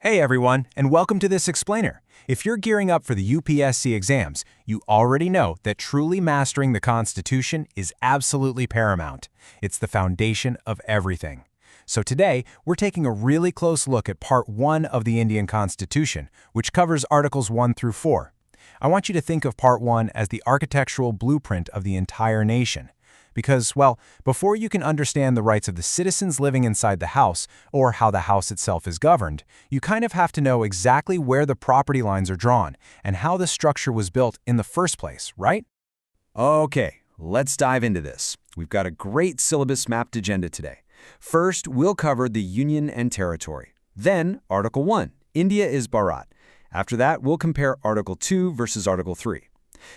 Hey everyone, and welcome to this explainer. If you're gearing up for the UPSC exams, you already know that truly mastering the Constitution is absolutely paramount. It's the foundation of everything. So today, we're taking a really close look at Part 1 of the Indian Constitution, which covers Articles 1 through 4. I want you to think of Part 1 as the architectural blueprint of the entire nation. Because, well, before you can understand the rights of the citizens living inside the house, or how the house itself is governed, you kind of have to know exactly where the property lines are drawn and how the structure was built in the first place, right? Okay, let's dive into this. We've got a great syllabus-mapped agenda today. First, we'll cover the Union and Territory. Then, Article 1, India is Bharat. After that, we'll compare Article 2 versus Article 3.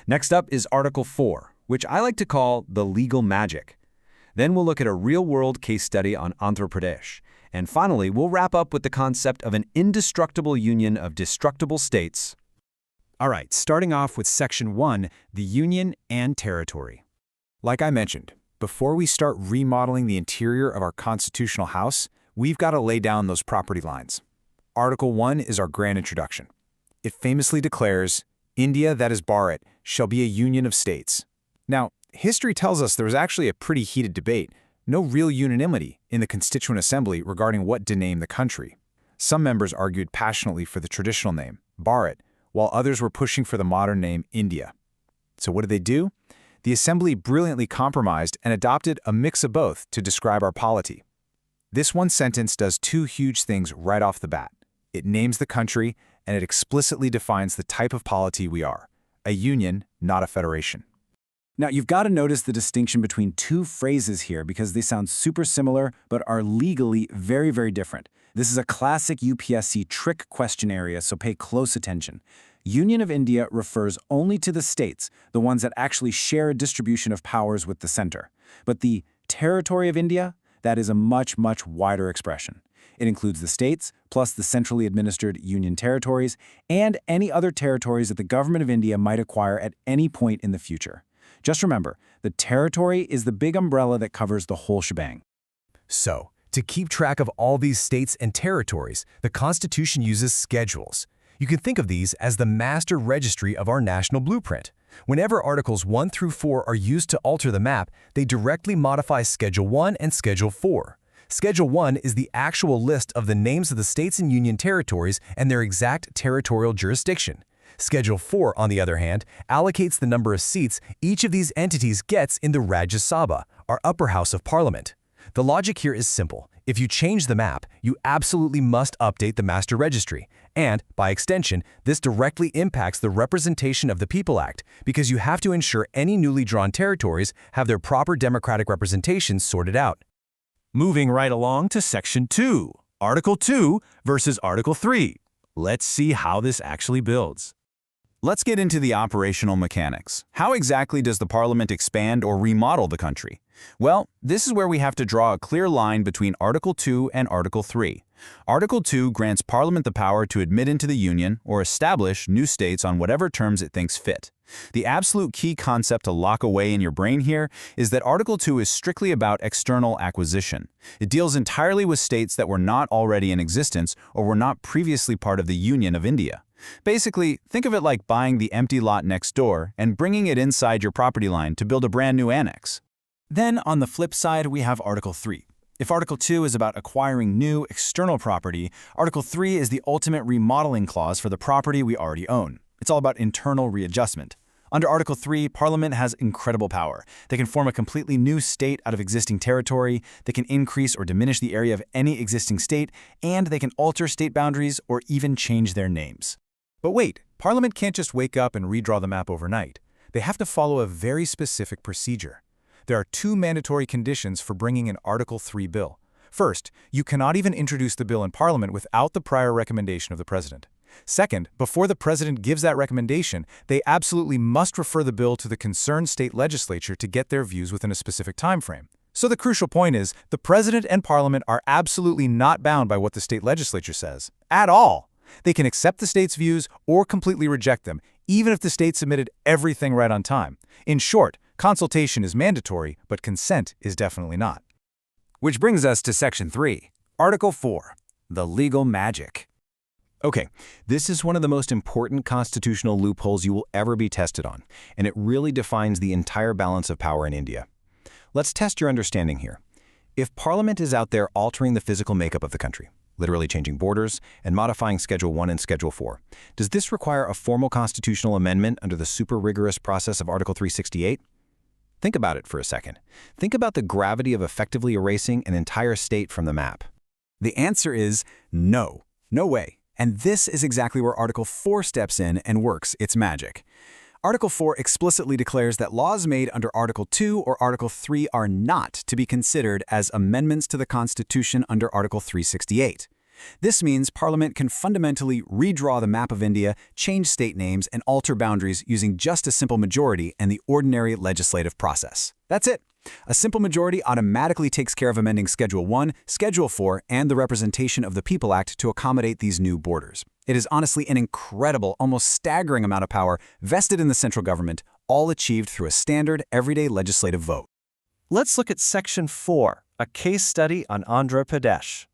Next up is Article 4, which I like to call the legal magic. Then we'll look at a real-world case study on Andhra Pradesh. And finally, we'll wrap up with the concept of an indestructible union of destructible states. All right, starting off with Section 1, the Union and Territory. Like I mentioned, before we start remodeling the interior of our constitutional house, we've got to lay down those property lines. Article 1 is our grand introduction. It famously declares, India, that is Bharat, shall be a union of states. Now, history tells us there was actually a pretty heated debate, no real unanimity in the Constituent Assembly regarding what to name the country. Some members argued passionately for the traditional name, Bharat, while others were pushing for the modern name, India. So what did they do? The Assembly brilliantly compromised and adopted a mix of both to describe our polity. This one sentence does two huge things right off the bat. It names the country, and it explicitly defines the type of polity we are, a union, not a federation. Now, you've got to notice the distinction between two phrases here because they sound super similar but are legally very, very different. This is a classic UPSC trick question area, so pay close attention. Union of India refers only to the states, the ones that actually share a distribution of powers with the center. But the Territory of India, that is a much, much wider expression. It includes the states, plus the centrally administered union territories, and any other territories that the government of India might acquire at any point in the future. Just remember, the territory is the big umbrella that covers the whole shebang. So, to keep track of all these states and territories, the Constitution uses schedules. You can think of these as the master registry of our national blueprint. Whenever Articles 1 through 4 are used to alter the map, they directly modify Schedule 1 and Schedule 4. Schedule 1 is the actual list of the names of the states and union territories and their exact territorial jurisdiction. Schedule 4, on the other hand, allocates the number of seats each of these entities gets in the Rajya Sabha, our upper house of parliament. The logic here is simple. If you change the map, you absolutely must update the master registry. And, by extension, this directly impacts the Representation of the People Act because you have to ensure any newly drawn territories have their proper democratic representation sorted out. Moving right along to Section 2, Article 2 versus Article 3. Let's see how this actually builds. Let's get into the operational mechanics. How exactly does the Parliament expand or remodel the country? Well, this is where we have to draw a clear line between Article 2 and Article 3. Article 2 grants Parliament the power to admit into the Union or establish new states on whatever terms it thinks fit. The absolute key concept to lock away in your brain here is that Article 2 is strictly about external acquisition. It deals entirely with states that were not already in existence or were not previously part of the Union of India. Basically, think of it like buying the empty lot next door and bringing it inside your property line to build a brand new annex. Then, on the flip side, we have Article 3. If Article 2 is about acquiring new external property, Article 3 is the ultimate remodeling clause for the property we already own. It's all about internal readjustment. Under Article 3, Parliament has incredible power. They can form a completely new state out of existing territory, they can increase or diminish the area of any existing state, and they can alter state boundaries or even change their names. But wait, Parliament can't just wake up and redraw the map overnight. They have to follow a very specific procedure. There are two mandatory conditions for bringing an Article 3 bill. First, you cannot even introduce the bill in Parliament without the prior recommendation of the President. Second, before the President gives that recommendation, they absolutely must refer the bill to the concerned state legislature to get their views within a specific time frame. So the crucial point is, the President and Parliament are absolutely not bound by what the state legislature says. At all! They can accept the state's views or completely reject them, even if the state submitted everything right on time. In short, consultation is mandatory, but consent is definitely not. Which brings us to Section 3, Article 4, the legal magic. Okay, this is one of the most important constitutional loopholes you will ever be tested on, and it really defines the entire balance of power in India. Let's test your understanding here. If Parliament is out there altering the physical makeup of the country, literally changing borders and modifying Schedule 1 and Schedule 4, does this require a formal constitutional amendment under the super rigorous process of Article 368? Think about it for a second. Think about the gravity of effectively erasing an entire state from the map. The answer is no. No way. And this is exactly where Article 4 steps in and works its magic. Article 4 explicitly declares that laws made under Article 2 or Article 3 are not to be considered as amendments to the Constitution under Article 368. This means Parliament can fundamentally redraw the map of India, change state names, and alter boundaries using just a simple majority and the ordinary legislative process. That's it. A simple majority automatically takes care of amending Schedule 1, Schedule 4, and the Representation of the People Act to accommodate these new borders. It is honestly an incredible, almost staggering amount of power vested in the central government, all achieved through a standard, everyday legislative vote. Let's look at Section 4, a case study on Andhra Pradesh.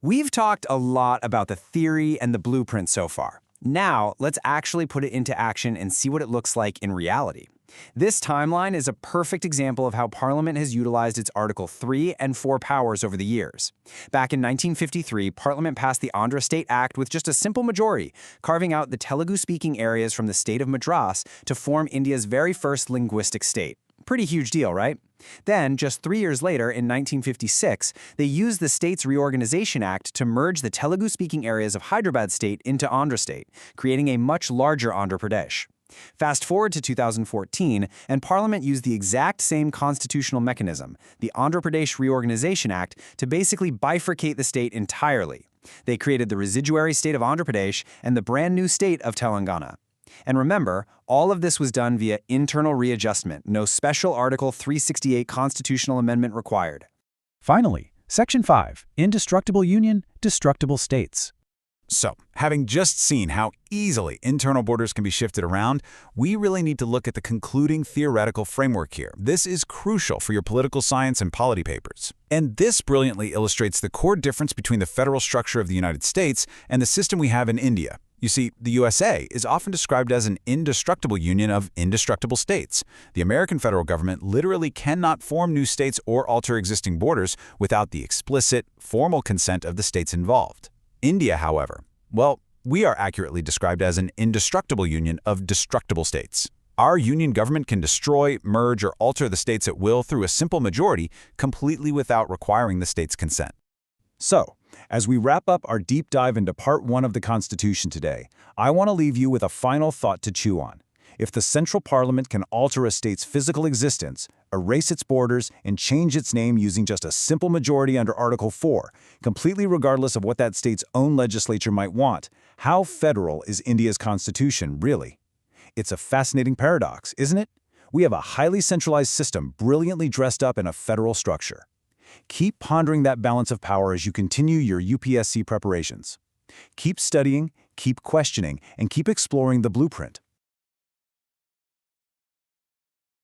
We've talked a lot about the theory and the blueprint so far. Now, let's actually put it into action and see what it looks like in reality. This timeline is a perfect example of how Parliament has utilized its Article 3 and 4 powers over the years. Back in 1953, Parliament passed the Andhra State Act with just a simple majority, carving out the Telugu-speaking areas from the state of Madras to form India's very first linguistic state. Pretty huge deal, right? Then, just 3 years later, in 1956, they used the state's Reorganization Act to merge the Telugu-speaking areas of Hyderabad state into Andhra state, creating a much larger Andhra Pradesh. Fast forward to 2014, and Parliament used the exact same constitutional mechanism, the Andhra Pradesh Reorganization Act, to basically bifurcate the state entirely. They created the residuary state of Andhra Pradesh and the brand new state of Telangana. And remember, all of this was done via internal readjustment, no special Article 368 constitutional amendment required. Finally, Section 5, Indestructible Union, Destructible States. So, having just seen how easily internal borders can be shifted around, we really need to look at the concluding theoretical framework here. This is crucial for your political science and polity papers. And this brilliantly illustrates the core difference between the federal structure of the United States and the system we have in India. You see, the USA is often described as an indestructible union of indestructible states. The American federal government literally cannot form new states or alter existing borders without the explicit, formal consent of the states involved. India, however, well, we are accurately described as an indestructible union of destructible states. Our union government can destroy, merge, or alter the states at will through a simple majority, completely without requiring the state's consent. So, as we wrap up our deep dive into Part 1 of the Constitution today, I want to leave you with a final thought to chew on. If the central parliament can alter a state's physical existence, erase its borders, and change its name using just a simple majority under Article 4, completely regardless of what that state's own legislature might want, how federal is India's constitution, really? It's a fascinating paradox, isn't it? We have a highly centralized system brilliantly dressed up in a federal structure. Keep pondering that balance of power as you continue your UPSC preparations. Keep studying, keep questioning, and keep exploring the blueprint.